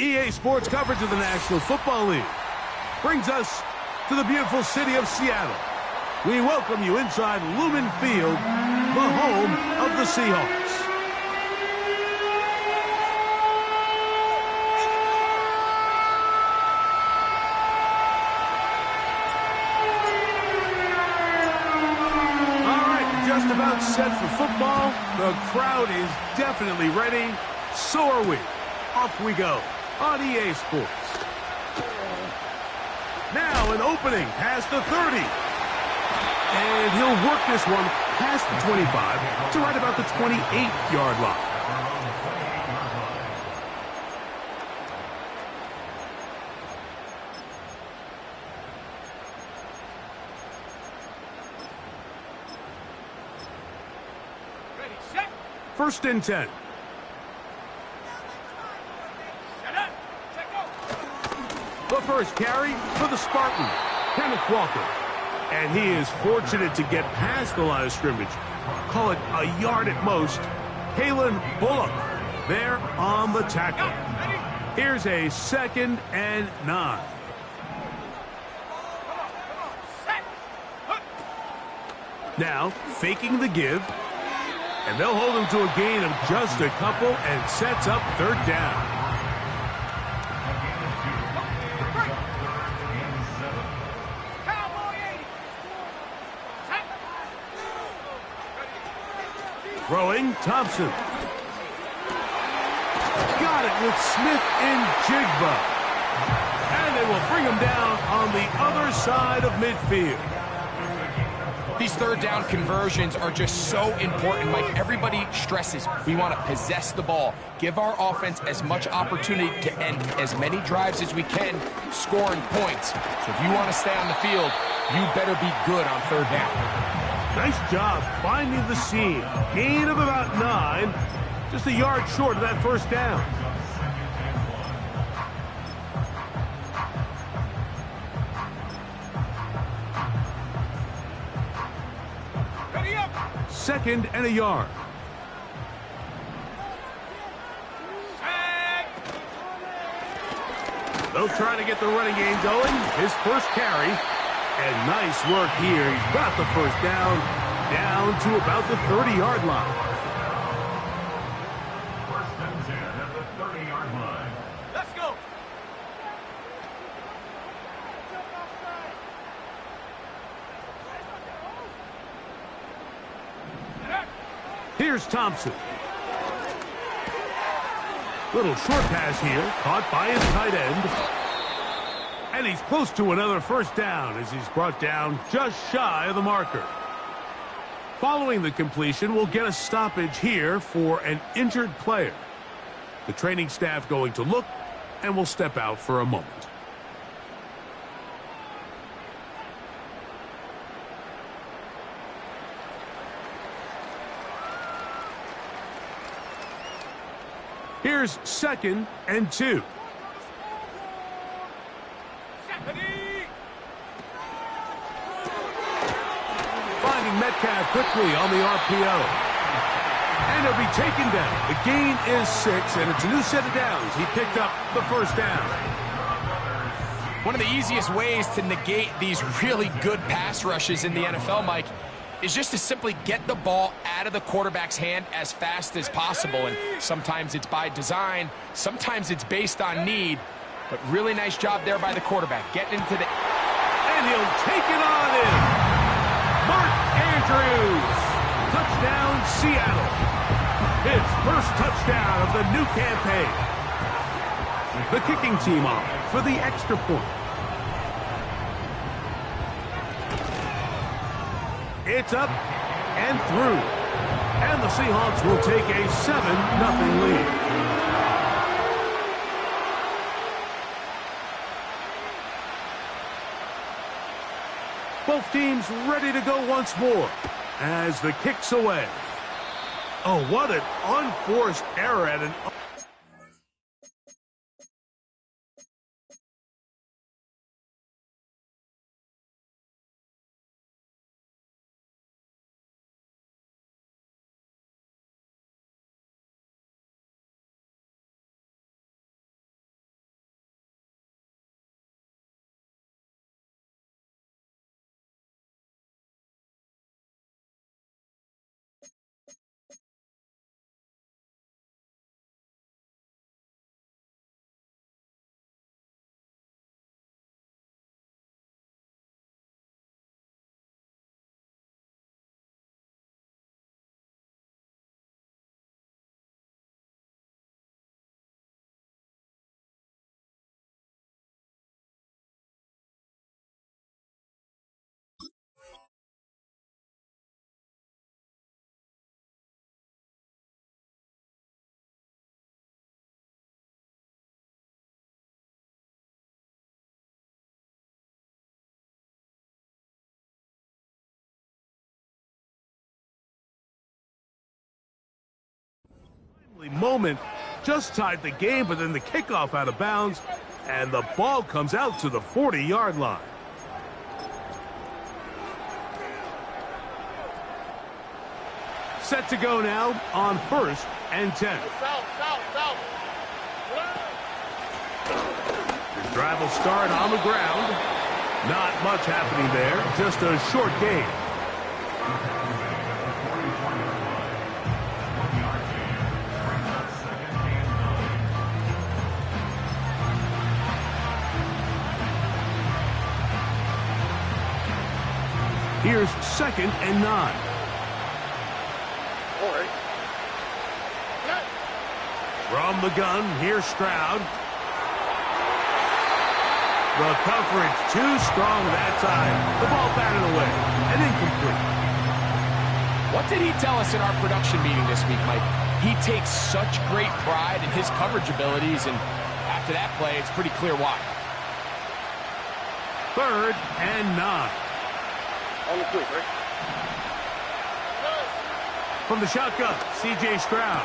EA Sports coverage of the National Football League brings us to the beautiful city of Seattle. We welcome you inside Lumen Field, the home of the Seahawks. All right, just about set for football. The crowd is definitely ready. So are we. Off we go on EA Sports. Now an opening past the 30. And he'll work this one past the 25 to right about the 28-yard line. Ready, set. First and 10. The first carry for the Spartan, Kenneth Walker. And he is fortunate to get past the line of scrimmage. Call it a yard at most. Kalen Bullock there on the tackle. Here's a 2nd and 9. Now, faking the give. And they'll hold him to a gain of just a couple and sets up 3rd down. Throwing, Thompson. Got it with Smith and Jigba. And they will bring him down on the other side of midfield. These 3rd down conversions are just so important, Mike. Everybody stresses we want to possess the ball, give our offense as much opportunity to end as many drives as we can, scoring points. So if you want to stay on the field, you better be good on 3rd down. Nice job finding the seam. Gain of about 9. Just a yard short of that 1st down. Ready up. 2nd and a yard. They'll try to get the running game going. His first carry. And nice work here. He's got the 1st down to about the 30-yard line. 1st and 10 at the 30-yard line. Let's go. Here's Thompson. Little short pass here, caught by his tight end. And he's close to another 1st down as he's brought down just shy of the marker. Following the completion, we'll get a stoppage here for an injured player. The training staff going to look, and will step out for a moment. Here's 2nd and 2. Finding Metcalf quickly on the RPO. And he'll be taken down. The gain is 6, and it's a new set of downs. He picked up the 1st down. One of the easiest ways to negate these really good pass rushes in the NFL, Mike, is just to simply get the ball out of the quarterback's hand as fast as possible. And sometimes it's by design, sometimes it's based on need. But really nice job there by the quarterback, getting into the... And he'll take it on in. Mark Andrews. Touchdown, Seattle. His first touchdown of the new campaign. The kicking team on for the extra point. It's up and through. And the Seahawks will take a 7-0 lead. Both teams ready to go once more as the kick's away. Oh, what an unforced error at an Moment just tied the game, but then the kickoff out of bounds, and the ball comes out to the 40-yard line. Set to go now on 1st and 10. The drive will start on the ground. Not much happening there, just a short gain. Here's 2nd and 9. From the gun, here's Stroud. The coverage too strong that time. The ball batted away and incomplete. What did he tell us in our production meeting this week, Mike? He takes such great pride in his coverage abilities, and after that play, it's pretty clear why. 3rd and 9. From the shotgun, C.J. Stroud.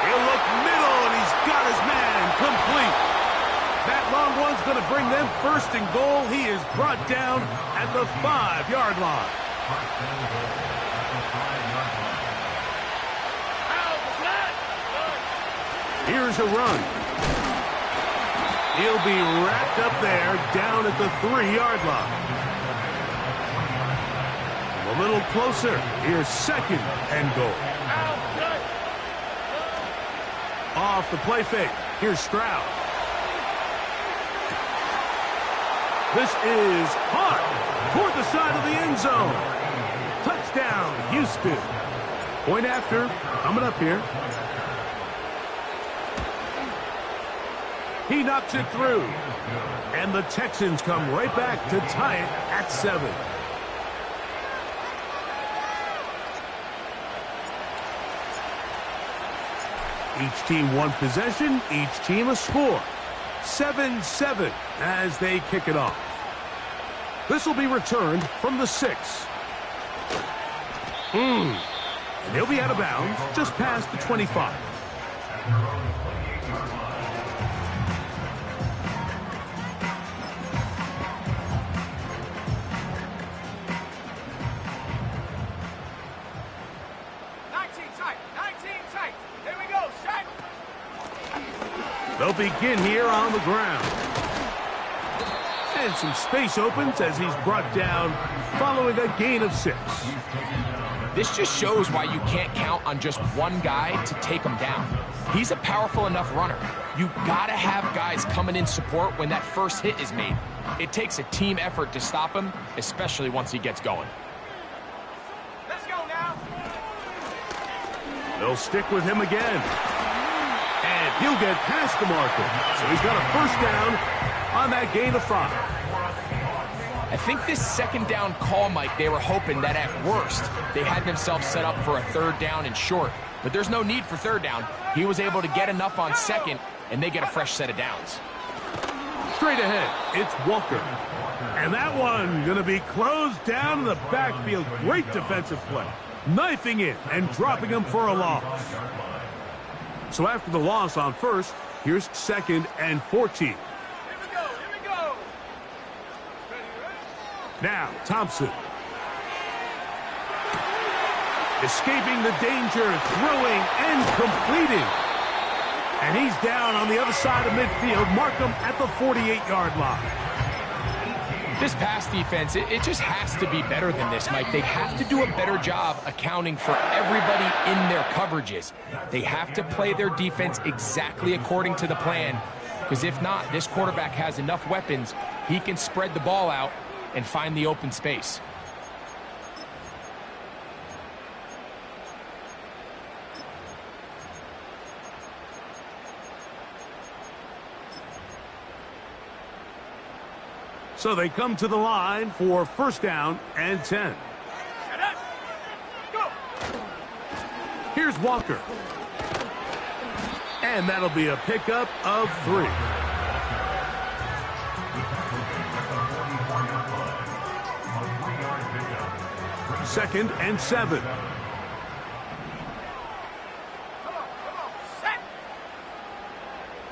He'll look middle, and he's got his man complete. That long one's going to bring them 1st and goal. He is brought down at the 5-yard line. Here's a run. He'll be wrapped up there down at the 3-yard line. A little closer. Here's 2nd and goal. Off the play fake. Here's Stroud. This is hot toward the side of the end zone. Touchdown, Houston. Point after. Coming up here. He knocks it through. And the Texans come right back to tie it at 7. Each team one possession, each team a score. 7-7 as they kick it off. This will be returned from the 6. And he'll be out of bounds just past the 25. They'll begin here on the ground. And some space opens as he's brought down following a gain of 6. This just shows why you can't count on just one guy to take him down. He's a powerful enough runner. You gotta have guys coming in support when that first hit is made. It takes a team effort to stop him, especially once he gets going. Let's go now. They'll stick with him again. And he'll get past the marker. So he's got a 1st down on that gain of 5. I think this 2nd down call, Mike, they were hoping that at worst they had themselves set up for a 3rd down and short. But there's no need for 3rd down. He was able to get enough on 2nd, and they get a fresh set of downs. Straight ahead, it's Walker. And that one going to be closed down in the backfield. Great defensive play. Knifing in and dropping him for a loss. So after the loss on 1st, here's 2nd and 14. Here we go. Now, Thompson. Escaping the danger, throwing and completing. And he's down on the other side of midfield. Mark him at the 48-yard line. This pass defense, it just has to be better than this, Mike. They have to do a better job accounting for everybody in their coverages. They have to play their defense exactly according to the plan, because if not, this quarterback has enough weapons, he can spread the ball out and find the open space. So they come to the line for 1st down and 10. Go. Here's Walker. And that'll be a pickup of 3. Second and 7.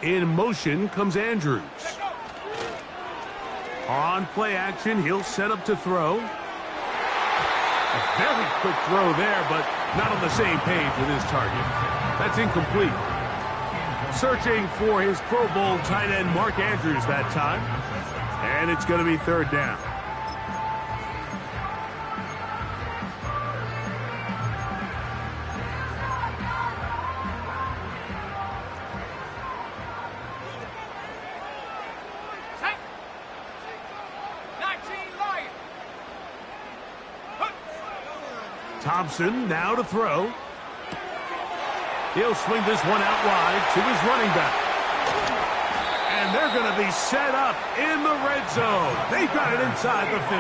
In motion comes Andrews. On play action, he'll set up to throw. A very quick throw there, but not on the same page with his target. That's incomplete. Searching for his Pro Bowl tight end Mark Andrews that time. And it's going to be third down. Thompson now to throw. He'll swing this one out wide to his running back. And they're going to be set up in the red zone. They've got it inside the 15.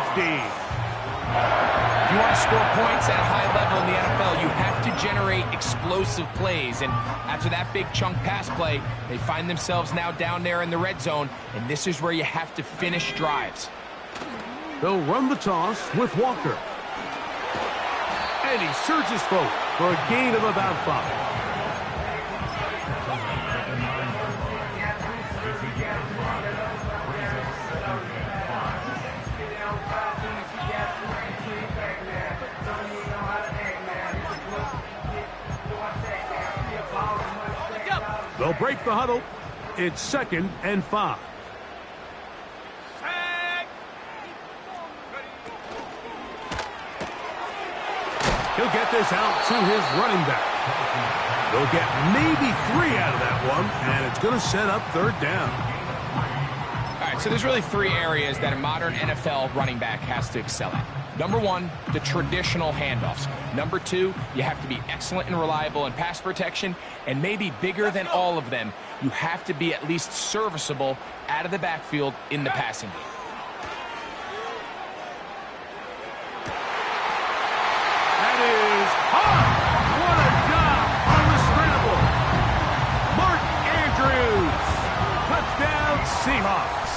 If you want to score points at a high level in the NFL, you have to generate explosive plays. And after that big chunk pass play, they find themselves now down there in the red zone. And this is where you have to finish drives. They'll run the toss with Walker. And he surges forward for a gain of about 5. They'll break the huddle. It's 2nd and 5. He'll get this out to his running back. They'll get maybe 3 out of that one, and it's going to set up third down. All right, so there's really 3 areas that a modern NFL running back has to excel at. Number 1, the traditional handoffs. Number 2, you have to be excellent and reliable in pass protection, and maybe bigger than all of them, you have to be at least serviceable out of the backfield in the passing game. That is hard. What a job on the scramble. Mark Andrews. Touchdown Seahawks.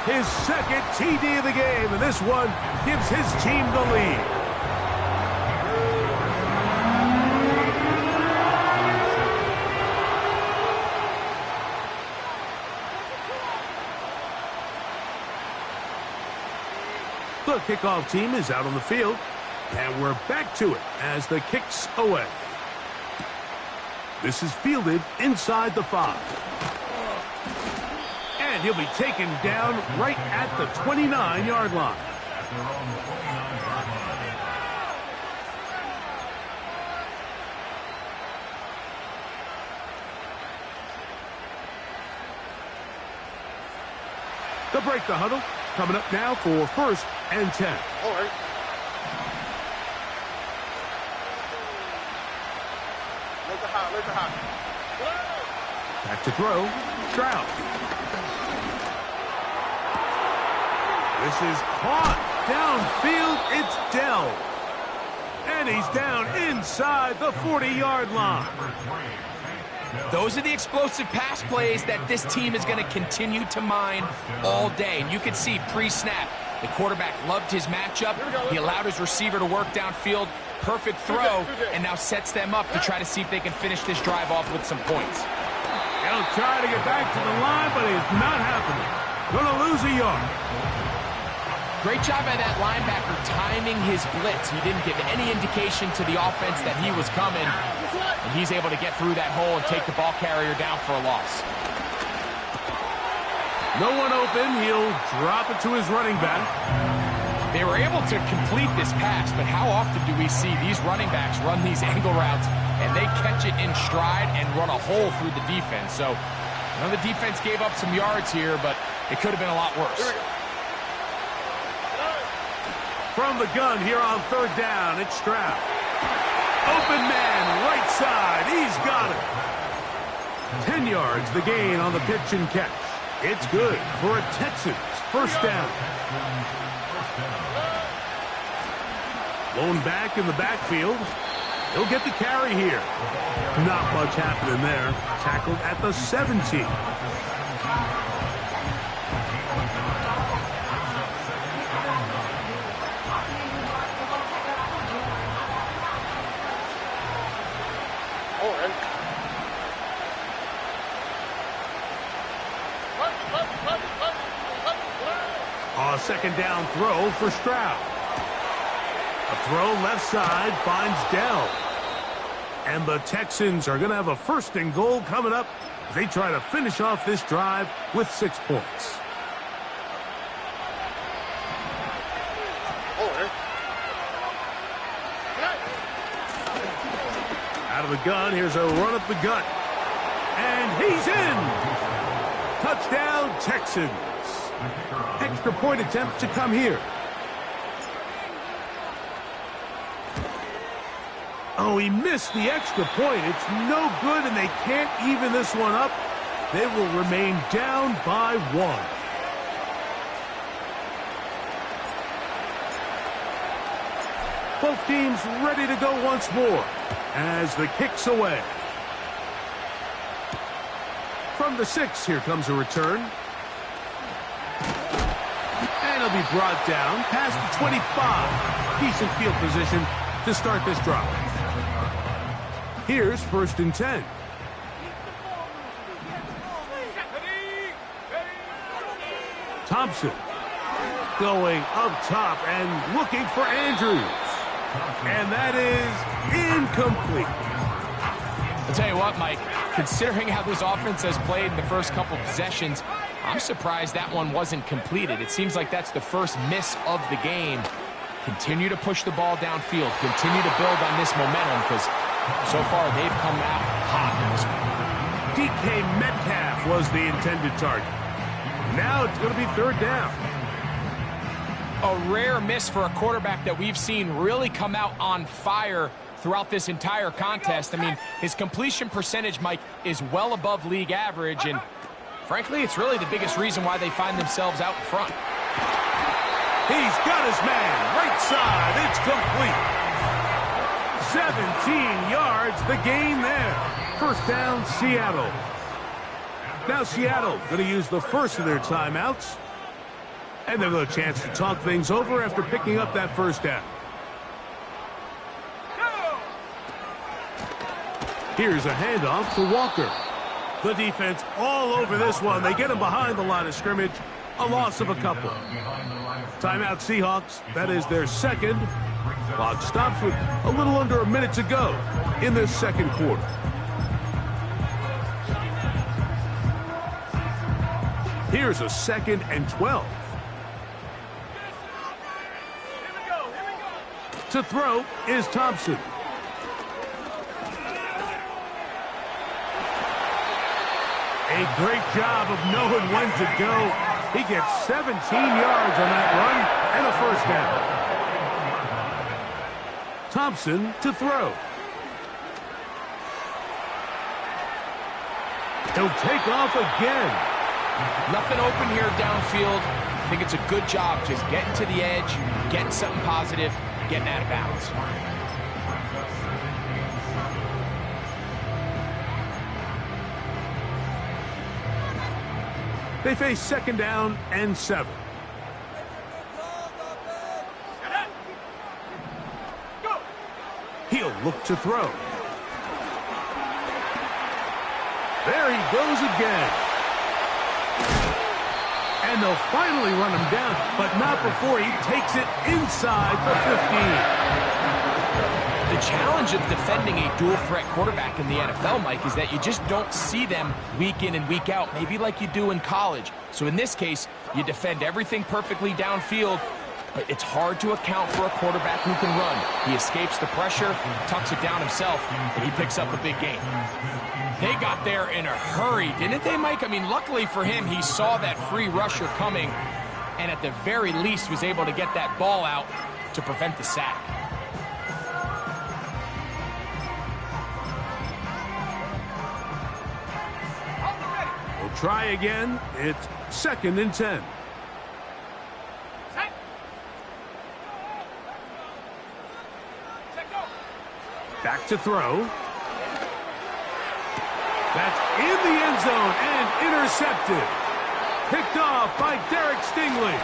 His 2nd TD of the game, and this one gives his team the lead. The kickoff team is out on the field, and we're back to it as the kick's away. This is fielded inside the 5. And he'll be taken down right at the 29-yard line. They'll break the huddle. Coming up now for 1st and 10. All right. Let the hot. Back to throw. Stroud. This is caught. Downfield, it's Dell. And he's down inside the 40-yard line. Those are the explosive pass plays that this team is going to continue to mine all day. And you can see pre-snap, the quarterback loved his matchup. He allowed his receiver to work downfield. Perfect throw, and now sets them up to try to see if they can finish this drive off with some points. He'll try to get back to the line, but it's not happening. Going to lose a yard. Great job by that linebacker timing his blitz. He didn't give any indication to the offense that he was coming. And he's able to get through that hole and take the ball carrier down for a loss. No one open. He'll drop it to his running back. They were able to complete this pass, but how often do we see these running backs run these angle routes and they catch it in stride and run a hole through the defense? So, I know the defense gave up some yards here, but it could have been a lot worse. From the gun here on 3rd down, it's Stroud. Open man, right side. He's got it. 10 yards, the gain on the pitch and catch. It's good for a Texans 1st down. Blown back in the backfield. He'll get the carry here. Not much happening there. Tackled at the 17. A second down throw for Stroud. A throw left side finds Dell. And the Texans are going to have a 1st and goal coming up. They try to finish off this drive with 6 points. Out of the gun, here's a run up the gut. And he's in! Touchdown, Texans. Extra point attempt to come here. Oh, he missed the extra point. It's no good, and they can't even this one up. They will remain down by 1. Both teams ready to go once more as the kick's away. From the 6, here comes a return. And he'll be brought down past the 25. Decent field position to start this drive. Here's 1st and 10. Thompson going up top and looking for Andrews. And that is incomplete. I'll tell you what, Mike, considering how this offense has played in the first couple possessions, I'm surprised that one wasn't completed. It seems like that's the first miss of the game. Continue to push the ball downfield. Continue to build on this momentum because so far they've come out hot in this one. DK Metcalf was the intended target. Now it's going to be 3rd down. A rare miss for a quarterback that we've seen really come out on fire throughout this entire contest. I mean, his completion percentage, Mike, is well above league average, and frankly, it's really the biggest reason why they find themselves out in front. He's got his man, right side, it's complete. 17 yards, the gain there. 1st down, Seattle. Now Seattle going to use the first of their timeouts. And they've got a chance to talk things over after picking up that 1st down. Here's a handoff to Walker. The defense all over this one. They get him behind the line of scrimmage. A loss of a couple. Timeout Seahawks. That is their 2nd. Clock stops with a little under a minute to go in this 2nd quarter. Here's a 2nd and 12. To throw is Thompson. A great job of knowing when to go. He gets 17 yards on that run and a 1st down. Thompson to throw. He'll take off again. Nothing open here downfield. I think it's a good job just getting to the edge, getting something positive, getting out of bounds. They face 2nd down and 7. He'll look to throw. There he goes again. And they'll finally run him down, but not before he takes it inside the 15. The challenge of defending a dual-threat quarterback in the NFL, Mike, is that you just don't see them week in and week out, maybe like you do in college. So in this case, you defend everything perfectly downfield, but it's hard to account for a quarterback who can run. He escapes the pressure, tucks it down himself, and he picks up a big gain. They got there in a hurry, didn't they, Mike? I mean, luckily for him, he saw that free rusher coming, and at the very least was able to get that ball out to prevent the sack. Try again. It's 2nd and 10. Back to throw. That's in the end zone and intercepted. Picked off by Derek Stingley.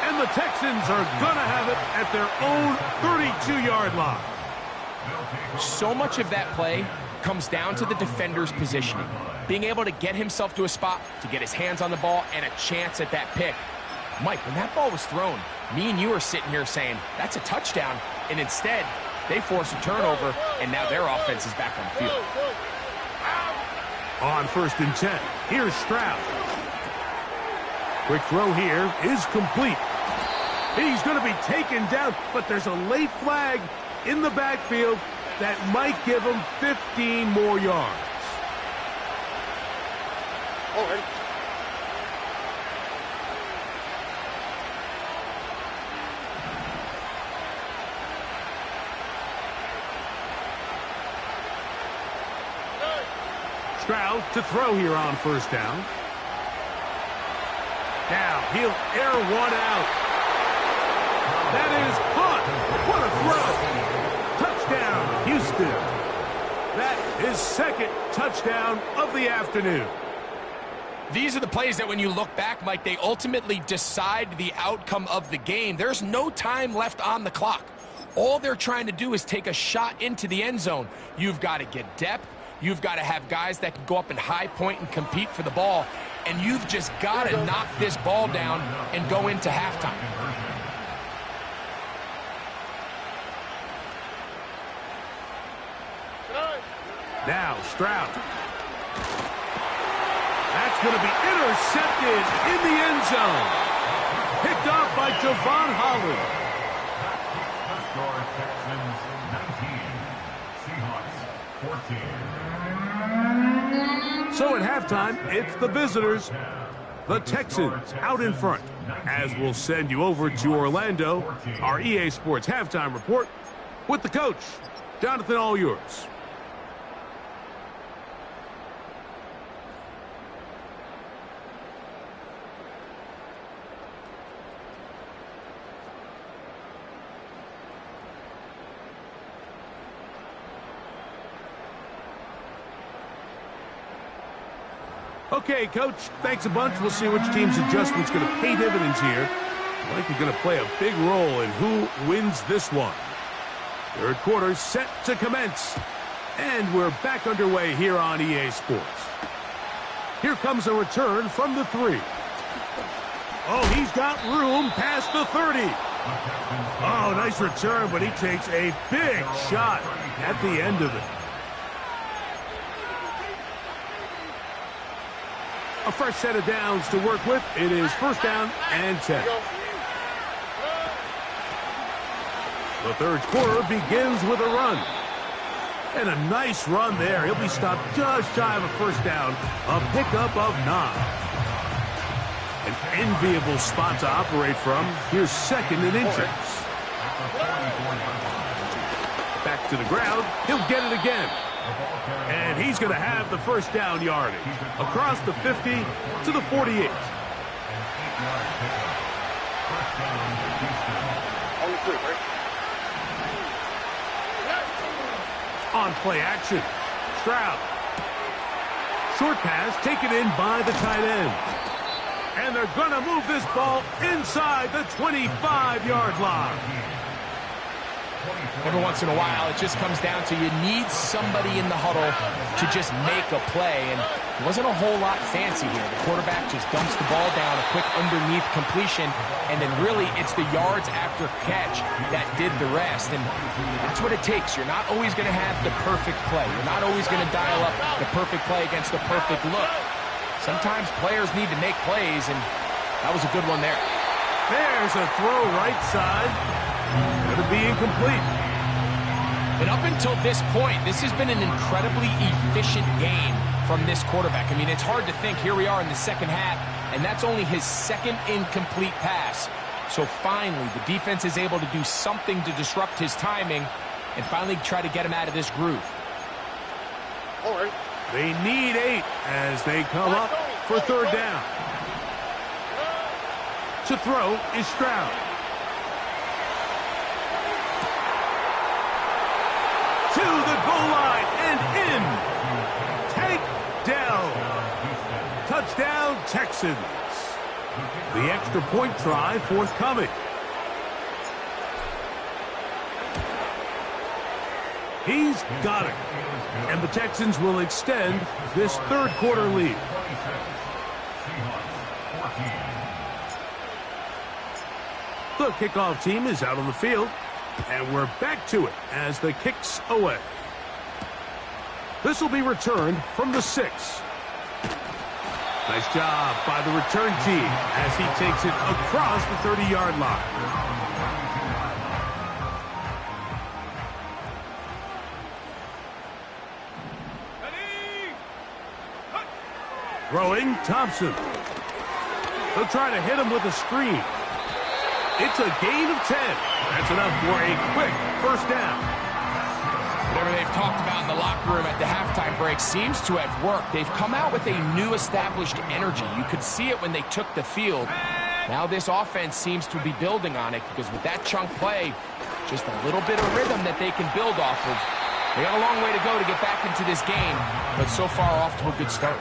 And the Texans are going to have it at their own 32-yard line. So much of that play comes down to the defender's positioning, being able to get himself to a spot, to get his hands on the ball, and a chance at that pick. Mike, when that ball was thrown, me and you are sitting here saying, that's a touchdown, and instead, they force a turnover, and now their offense is back on the field. On 1st and 10, here's Stroud. Quick throw here is complete. He's going to be taken down, but there's a late flag in the backfield that might give him 15 more yards. Already. Stroud to throw here on 1st down. Now he'll air one out. That is caught. What a throw. Touchdown, Houston. That is 2nd touchdown of the afternoon. These are the plays that when you look back, Mike, they ultimately decide the outcome of the game. There's no time left on the clock. All they're trying to do is take a shot into the end zone. You've got to get depth. You've got to have guys that can go up and high point and compete for the ball. And you've just got to knock this ball down and go into halftime. Now Stroud. That's going to be intercepted in the end zone. Picked off by Javon Holland. Score Texans 19, Seahawks 14. So at halftime, it's the visitors, the Texans, out in front. As we'll send you over to Orlando, our EA Sports halftime report with the coach. Jonathan, all yours. Okay, Coach, thanks a bunch. We'll see which team's adjustment's going to pay dividends here. Likely going to play a big role in who wins this one. 3rd quarter set to commence. And we're back underway here on EA Sports. Here comes a return from the 3. Oh, he's got room past the 30. Oh, nice return, but he takes a big shot at the end of it. A fresh set of downs to work with. It is 1st down and 10. The 3rd quarter begins with a run. And a nice run there. He'll be stopped just shy of a 1st down. A pickup of 9. An enviable spot to operate from. Here's 2nd and inches. Back to the ground. He'll get it again. And he's going to have the 1st down yardage. Across the 50 to the 48. On play action. Stroud. Short pass taken in by the tight end. And they're going to move this ball inside the 25-yard line. Every once in a while, it just comes down to you need somebody in the huddle to just make a play. And it wasn't a whole lot fancy here. The quarterback just dumps the ball down, a quick underneath completion, and then really it's the yards after catch that did the rest. And that's what it takes. You're not always going to have the perfect play. You're not always going to dial up the perfect play against the perfect look. Sometimes players need to make plays, and that was a good one there. There's a throw right side. Going to be incomplete. And up until this point, this has been an incredibly efficient game from this quarterback. I mean, it's hard to think. Here we are in the 2nd half, and that's only his 2nd incomplete pass. So finally, the defense is able to do something to disrupt his timing and finally try to get him out of this groove. All right. They need 8 as they come up for 3rd down. To throw is Stroud. To the goal line and in. Tank Dell. Touchdown, Texans. The extra point try forthcoming. He's got it. And the Texans will extend this third quarter lead. The kickoff team is out on the field. And we're back to it as the kick's away. This will be returned from the 6. Nice job by the return team as he takes it across the 30-yard line. Throwing Thompson. They'll try to hit him with a screen. It's a gain of 10. That's enough for a quick first down. Whatever they've talked about in the locker room at the halftime break seems to have worked. They've come out with a new established energy. You could see it when they took the field. Now this offense seems to be building on it because with that chunk play, just a little bit of rhythm that they can build off of. They got a long way to go to get back into this game, but so far off to a good start.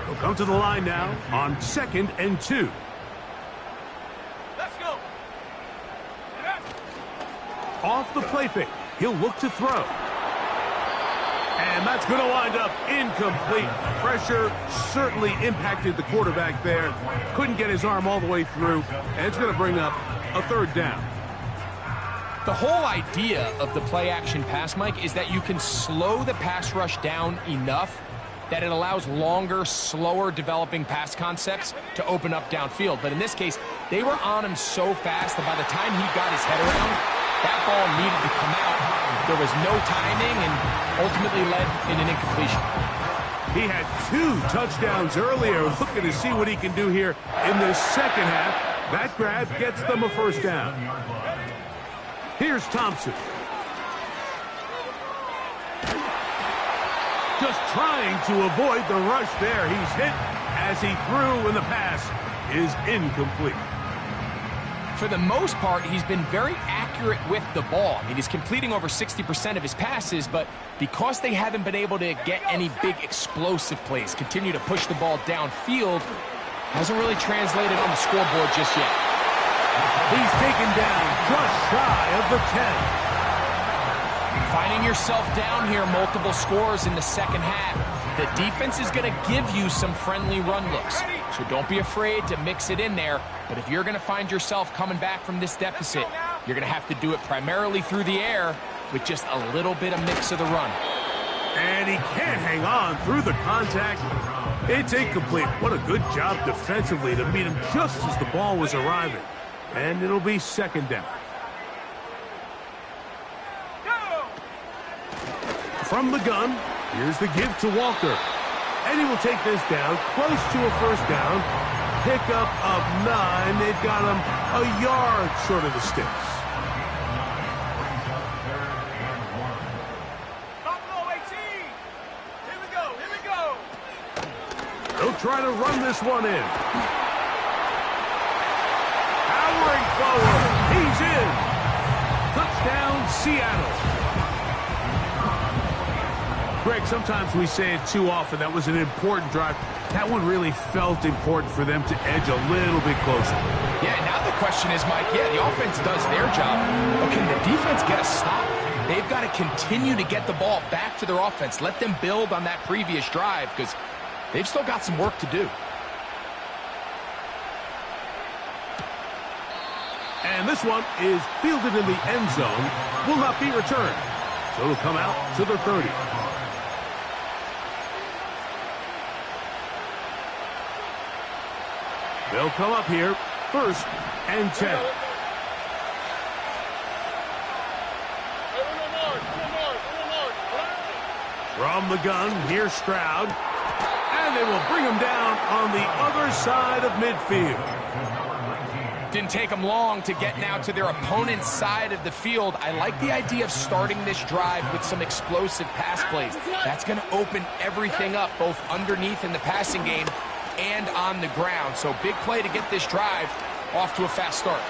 They'll come to the line now on 2nd and 2. Let's go. Off the play fake, he'll look to throw. And that's going to wind up incomplete. Pressure certainly impacted the quarterback there. Couldn't get his arm all the way through, and it's going to bring up a third down. The whole idea of the play-action pass, Mike, is that you can slow the pass rush down enough that it allows longer, slower developing pass concepts to open up downfield. But in this case, they were on him so fast that by the time he got his head around, that ball needed to come out. There was no timing and ultimately led in an incompletion. He had 2 touchdowns earlier, looking to see what he can do here in this second half. That grab gets them a first down. Here's Thompson. Just trying to avoid the rush there. He's hit as he threw, and the pass is incomplete. For the most part, he's been very accurate with the ball. I mean, he's completing over 60% of his passes, but because they haven't been able to get any big explosive plays, continue to push the ball downfield, hasn't really translated on the scoreboard just yet. He's taken down just shy of the 10. Finding yourself down here, multiple scores in the second half. The defense is going to give you some friendly run looks, so don't be afraid to mix it in there. But if you're going to find yourself coming back from this deficit, you're going to have to do it primarily through the air with just a little bit of mix of the run. And he can't hang on through the contact. It's incomplete. What a good job defensively to meet him just as the ball was arriving. And it'll be second down. From the gun, here's the give to Walker. And he will take this down close to a first down. Pickup of 9. They've got him a yard short of the sticks. Buffalo 18. Here we go. Here we go. They'll try to run this one in. Powering forward. He's in. Touchdown, Seattle. Greg, sometimes we say it too often. That was an important drive. That one really felt important for them to edge a little bit closer. Yeah, now the question is, Mike, yeah, the offense does their job, but can the defense get a stop? They've got to continue to get the ball back to their offense. Let them build on that previous drive because they've still got some work to do. And this one is fielded in the end zone. Will not be returned. So it'll come out to the 30. They'll come up here, 1st and 10. From the gun, here's Stroud. And they will bring him down on the other side of midfield. Didn't take them long to get now to their opponent's side of the field. I like the idea of starting this drive with some explosive pass plays. That's going to open everything up, both underneath in the passing game and on the ground. So big play to get this drive off to a fast start.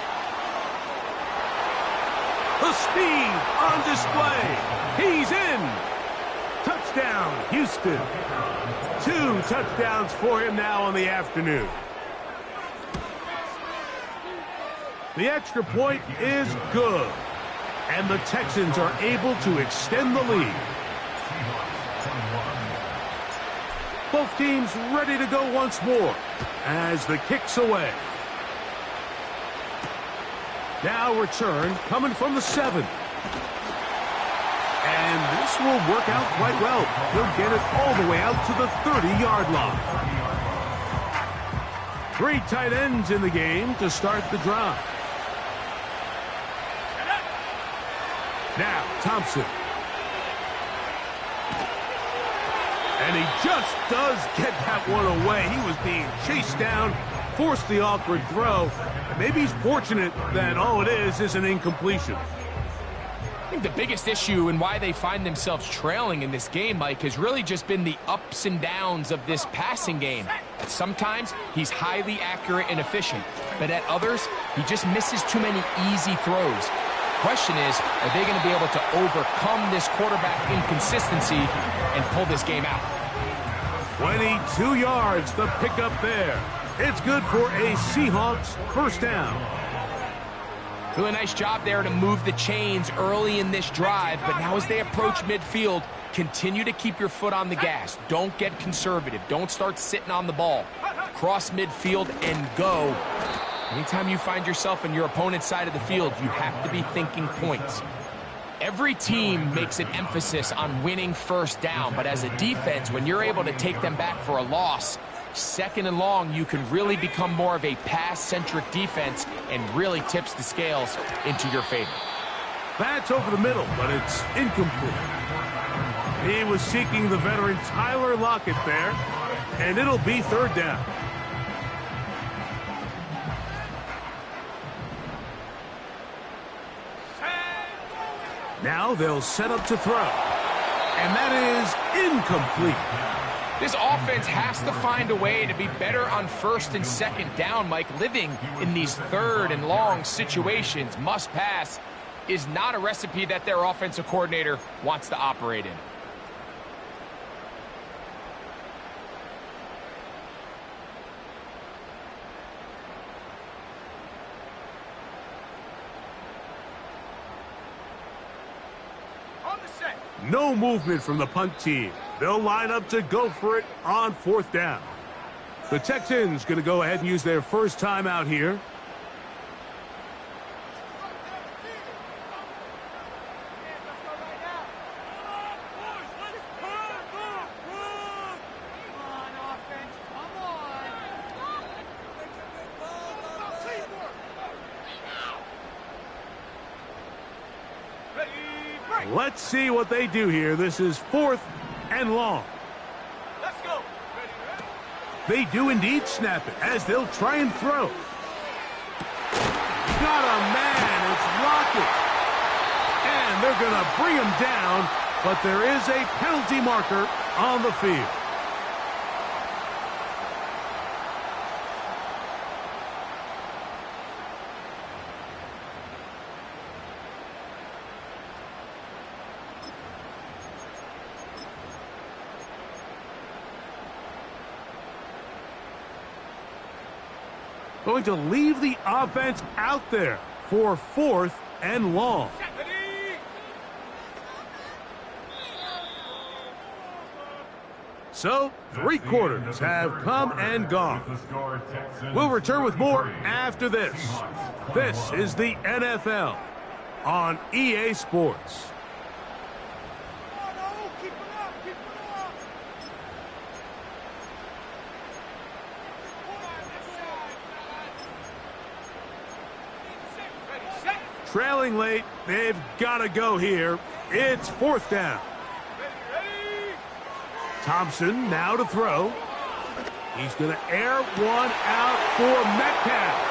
The speed on display. He's in. Touchdown, Houston. 2 touchdowns for him now on the afternoon. The extra point is good. And the Texans are able to extend the lead. Both teams ready to go once more as the kick's away. Now return coming from the 7. And this will work out quite well. He'll get it all the way out to the 30-yard line. 3 tight ends in the game to start the drive. Now, Thompson. And he just does get that one away. He was being chased down, forced the awkward throw. And maybe he's fortunate that all it is an incompletion. I think the biggest issue and why they find themselves trailing in this game, Mike, has really just been the ups and downs of this passing game. Sometimes he's highly accurate and efficient, but at others, he just misses too many easy throws. Question is, are they going to be able to overcome this quarterback inconsistency and pull this game out? 22 yards, the pickup there. It's good for a Seahawks first down. Really nice job there to move the chains early in this drive, but now as they approach midfield, continue to keep your foot on the gas. Don't get conservative. Don't start sitting on the ball. Cross midfield and go. Anytime you find yourself on your opponent's side of the field, you have to be thinking points. Every team makes an emphasis on winning first down, but as a defense, when you're able to take them back for a loss, 2nd and long, you can really become more of a pass-centric defense and really tips the scales into your favor. That's over the middle, but it's incomplete. He was seeking the veteran Tyler Lockett there, and it'll be 3rd down. Now they'll set up to throw. And that is incomplete. This offense has to find a way to be better on 1st and 2nd down, Mike. Living in these 3rd and long situations, must pass, is not a recipe that their offensive coordinator wants to operate in. No movement from the punt team. They'll line up to go for it on 4th down. The Texans going to go ahead and use their first timeout here. Let's see what they do here. This is 4th and long. Let's go. They do indeed snap it as they'll try and throw. Got a man. It's Lockett. And they're going to bring him down, but there is a penalty marker on the field. Going to leave the offense out there for 4th and long. So, 3 quarters have come and gone. We'll return with more after this. This is the NFL on EA Sports. Trailing late, they've got to go here. It's 4th down. Thompson now to throw. He's going to air one out for Metcalf.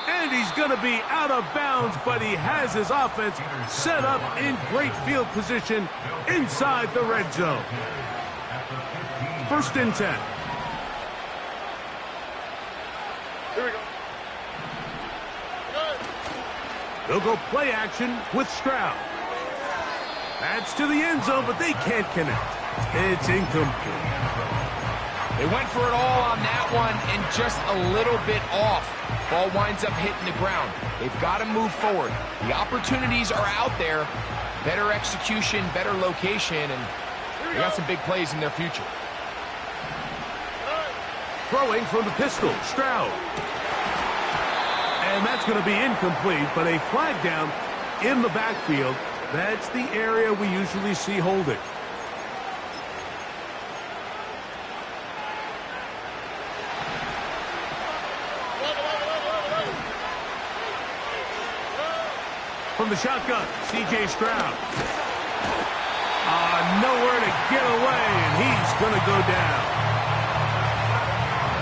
And he's going to be out of bounds, but he has his offense set up in great field position inside the red zone. 1st and 10. Here we go. They'll go play action with Stroud. That's to the end zone, but they can't connect. It's incomplete. They went for it all on that one and just a little bit off. Ball winds up hitting the ground. They've got to move forward. The opportunities are out there. Better execution, better location, and they got some big plays in their future. Throwing from the pistol, Stroud. And that's going to be incomplete, but a flag down in the backfield. That's the area we usually see holding. From the shotgun, C.J. Stroud. Nowhere to get away, and he's going to go down.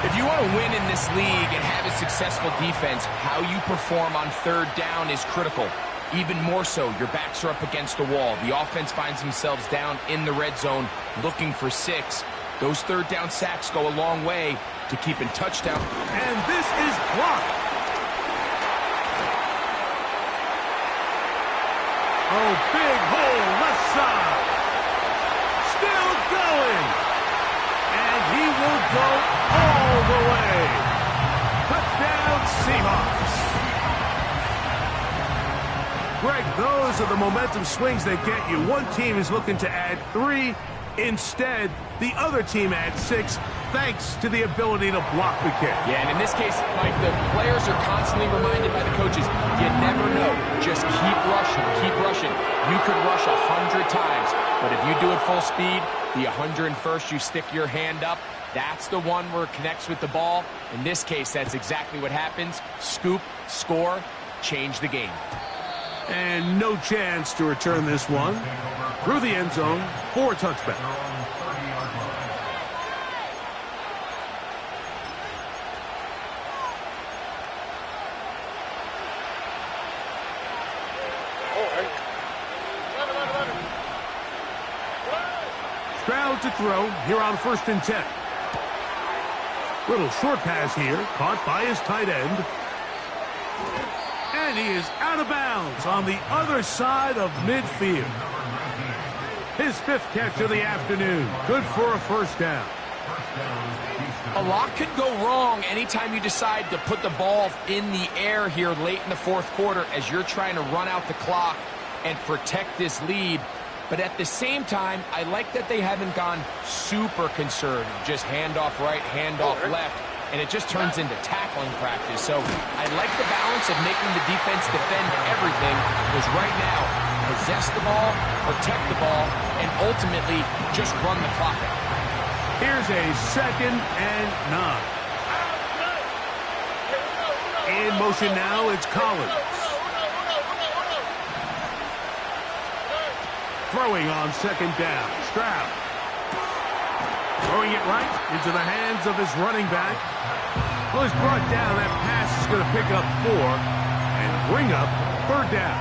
If you want to win in this league and have a successful defense, how you perform on third down is critical. Even more so, your backs are up against the wall. The offense finds themselves down in the red zone looking for 6. Those third down sacks go a long way to keeping touchdown. And this is blocked. Oh, big hole, left side. Still going. And he will go all the way. Touchdown, Seahawks. Greg, those are the momentum swings that get you. One team is looking to add 3. Instead, the other team adds 6, thanks to the ability to block the kick. Yeah, and in this case, Mike, the players are constantly reminded by the coaches, you never know. Just keep rushing, keep rushing. You could rush 100 times, but if you do it full speed, the 101st you stick your hand up, that's the one where it connects with the ball. In this case, that's exactly what happens. Scoop, score, change the game. And no chance to return this one. Through the end zone for a touchback. Stroud to throw here on 1st and 10. Little short pass here, caught by his tight end. And he is out of bounds on the other side of midfield. His 5th catch of the afternoon. Good for a 1st down. A lot could go wrong anytime you decide to put the ball in the air here late in the 4th quarter as you're trying to run out the clock and protect this lead. But at the same time, I like that they haven't gone super conservative. Just handoff right, handoff left. And it just turns into tackling practice. So I like the balance of making the defense defend everything, because right now, possess the ball, protect the ball, and ultimately just run the clock out. Here's a 2nd and 9. In motion now, it's Collins. Throwing on 2nd down, Stroud. Throwing it right into the hands of his running back. Well, he's brought down. That pass is going to pick up 4 and bring up 3rd down.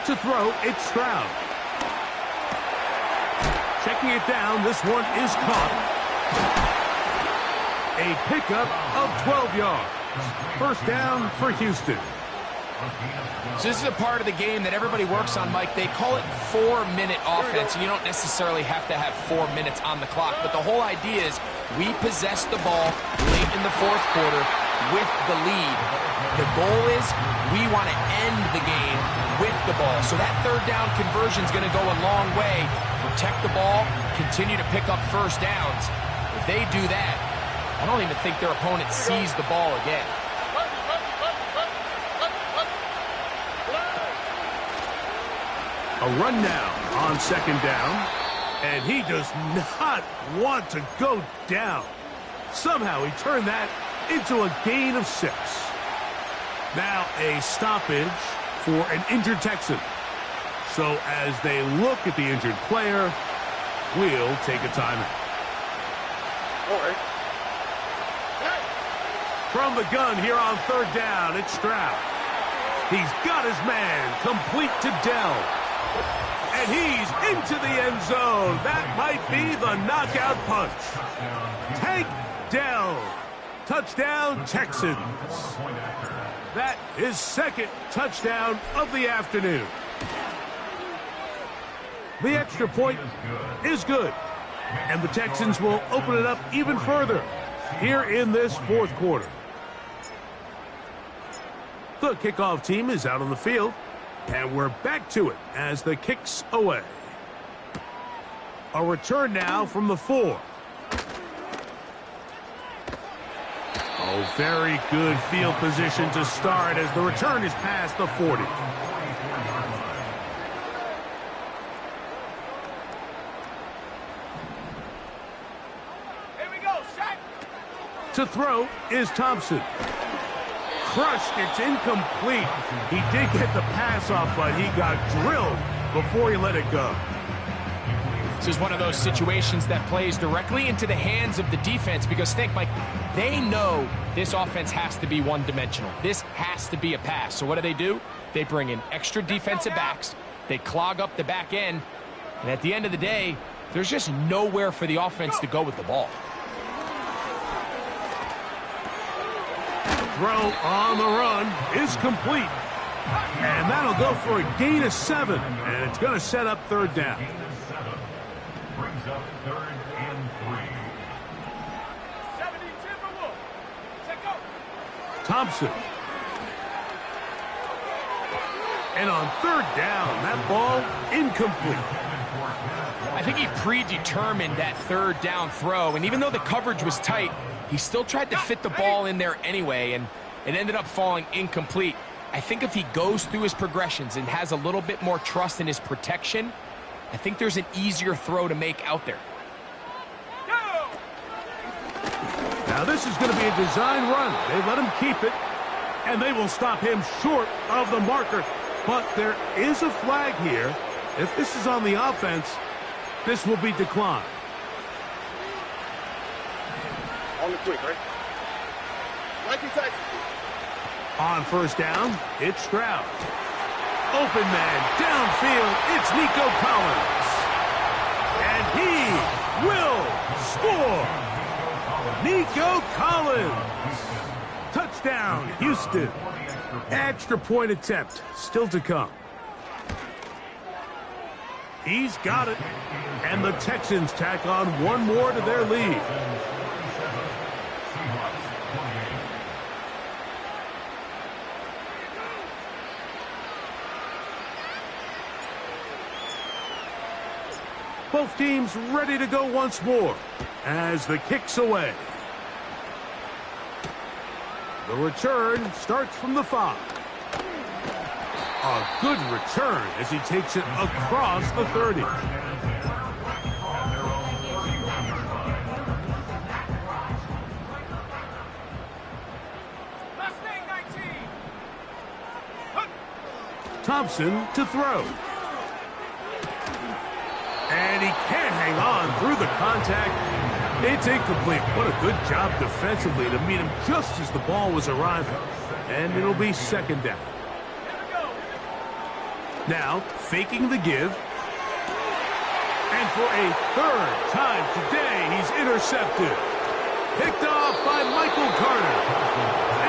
To throw, it's Stroud. Checking it down, this one is caught. A pickup of 12 yards. 1st down for Houston. So this is a part of the game that everybody works on, Mike. They call it 4-minute offense, and you don't necessarily have to have 4 minutes on the clock. But the whole idea is we possess the ball late in the 4th quarter with the lead. The goal is we want to end the game with the ball. So that 3rd down conversion is going to go a long way. Protect the ball, continue to pick up 1st downs. If they do that, I don't even think their opponent sees the ball again. A run now on 2nd down, and he does not want to go down. Somehow he turned that into a gain of 6. Now a stoppage for an injured Texan. So as they look at the injured player, we'll take a timeout. From the gun here on 3rd down, it's Stroud. He's got his man complete to Dell. And he's into the end zone. That might be the knockout punch. Tank Dell. Touchdown, Texans. That is second touchdown of the afternoon. The extra point is good, and the Texans will open it up even further here in this fourth quarter. The kickoff team is out on the field, and we're back to it as the kick's away. A return now from the 4. Oh, very good field position to start as the return is past the 40. Here we go, set. To throw is Thompson. Crushed, it's incomplete. He did get the pass off, but he got drilled before he let it go. This is one of those situations that plays directly into the hands of the defense because think, Mike, they know this offense has to be one-dimensional. This has to be a pass. So what do? They bring in extra defensive backs. They clog up the back end. And at the end of the day, there's just nowhere for the offense to go with the ball. Throw on the run is complete. And that'll go for a gain of 7. And it's going to set up third down. Brings up 3rd and 3. 70 Timberwolves. Check out. Thompson. And on third down, that ball incomplete. I think he predetermined that third down throw, and even though the coverage was tight, he still tried to fit the ball in there anyway, and it ended up falling incomplete. I think if he goes through his progressions and has a little bit more trust in his protection, I think there's an easier throw to make out there. Now this is going to be a design run. They let him keep it, and they will stop him short of the marker. But there is a flag here. If this is on the offense, this will be declined. On the quick, right? Like in Texas. On first down, it's Stroud. Open man, downfield, it's Nico Collins. And he will score. Nico Collins. Touchdown, Houston. Extra point attempt, still to come. He's got it. And the Texans tack on one more to their lead. Both teams ready to go once more as the kick's away. The return starts from the 5. A good return as he takes it across the 30. Mustang 19. Thompson to throw. And he can't hang on through the contact. It's incomplete. What a good job defensively to meet him just as the ball was arriving. And it'll be second down. Now, faking the give. And for a third time today, he's intercepted. Picked off by Michael Carter.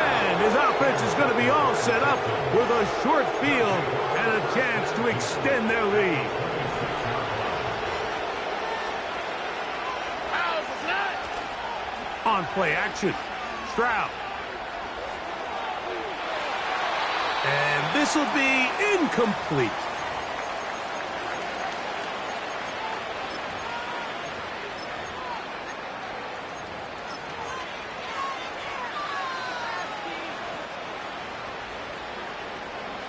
And his offense is going to be all set up with a short field and a chance to extend their lead. On play action, Stroud. And this will be incomplete.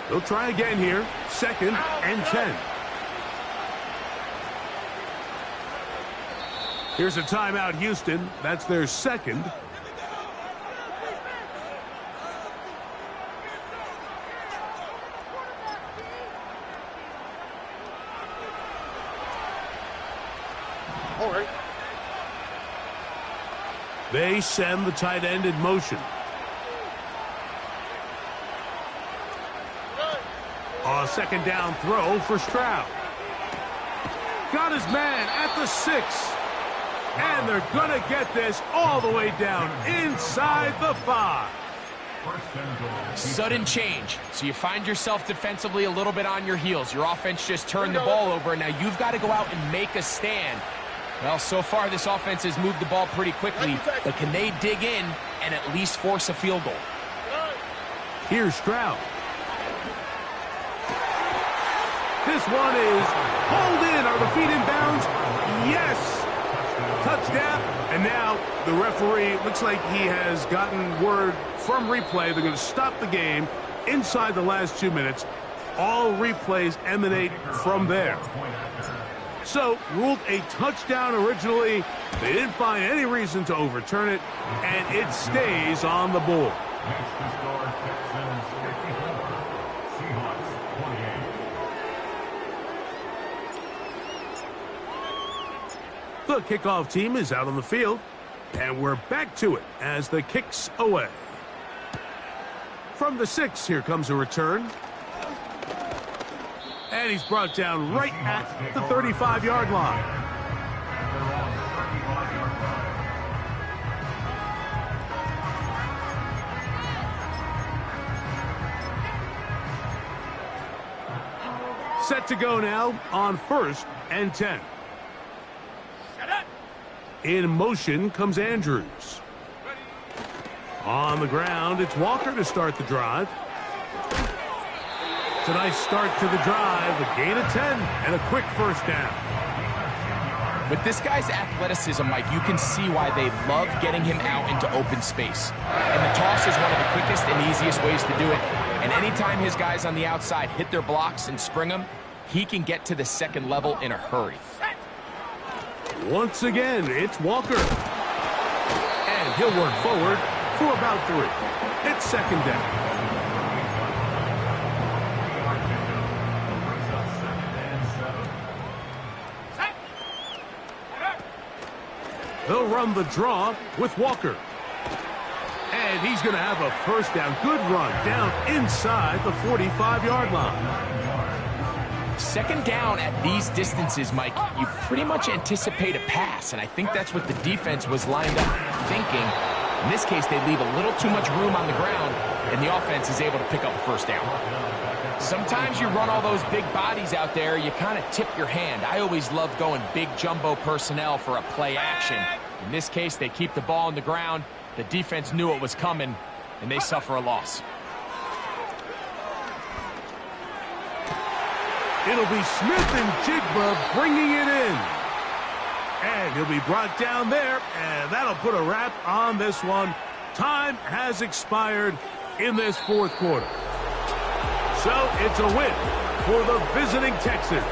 They'll try again here, 2nd and 10. Here's a timeout, Houston. That's their second. All right. They send the tight end in motion. A second down throw for Stroud. Got his man at the 6. And they're going to get this all the way down inside the 5. First and goal. Sudden change. So you find yourself defensively a little bit on your heels. Your offense just turned the ball over, and now you've got to go out and make a stand. Well, so far this offense has moved the ball pretty quickly, but can they dig in and at least force a field goal? Here's Stroud. This one is hauled in. Are the feet in bounds? Yes! Touchdown. And now the referee, looks like he has gotten word from replay. They're going to stop the game inside the last 2 minutes. All replays emanate from there. So, ruled a touchdown originally. They didn't find any reason to overturn it, and it stays on the board. Next to score, Texans 54, Seahawks 28. The kickoff team is out on the field, and we're back to it as the kick's away. From the 6, here comes a return. And he's brought down right at the 35-yard line. Set to go now on 1st and 10. In motion comes Andrews. On the ground, it's Walker to start the drive. It's a nice start to the drive, a gain of 10, and a quick first down. With this guy's athleticism, Mike, you can see why they love getting him out into open space. And the toss is one of the quickest and easiest ways to do it. And anytime his guys on the outside hit their blocks and spring them, he can get to the second level in a hurry. Once again, it's Walker. And he'll work forward for about 3. It's second down. They'll run the draw with Walker. And he's going to have a first down. Good run down inside the 45-yard line. Second down at these distances, Mike, you pretty much anticipate a pass, and I think that's what the defense was lined up thinking. In this case, they leave a little too much room on the ground, and the offense is able to pick up a first down. Sometimes you run all those big bodies out there, you kind of tip your hand. I always love going big jumbo personnel for a play action. In this case, they keep the ball on the ground. The defense knew it was coming, and they suffer a loss. It'll be Smith and Jigba bringing it in. And he'll be brought down there, and that'll put a wrap on this one. Time has expired in this 4th quarter. So it's a win for the visiting Texans.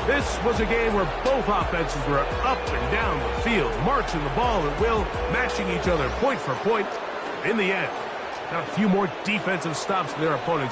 This was a game where both offenses were up and down the field, marching the ball at will, matching each other point for point. In the end, got a few more defensive stops to their opponents.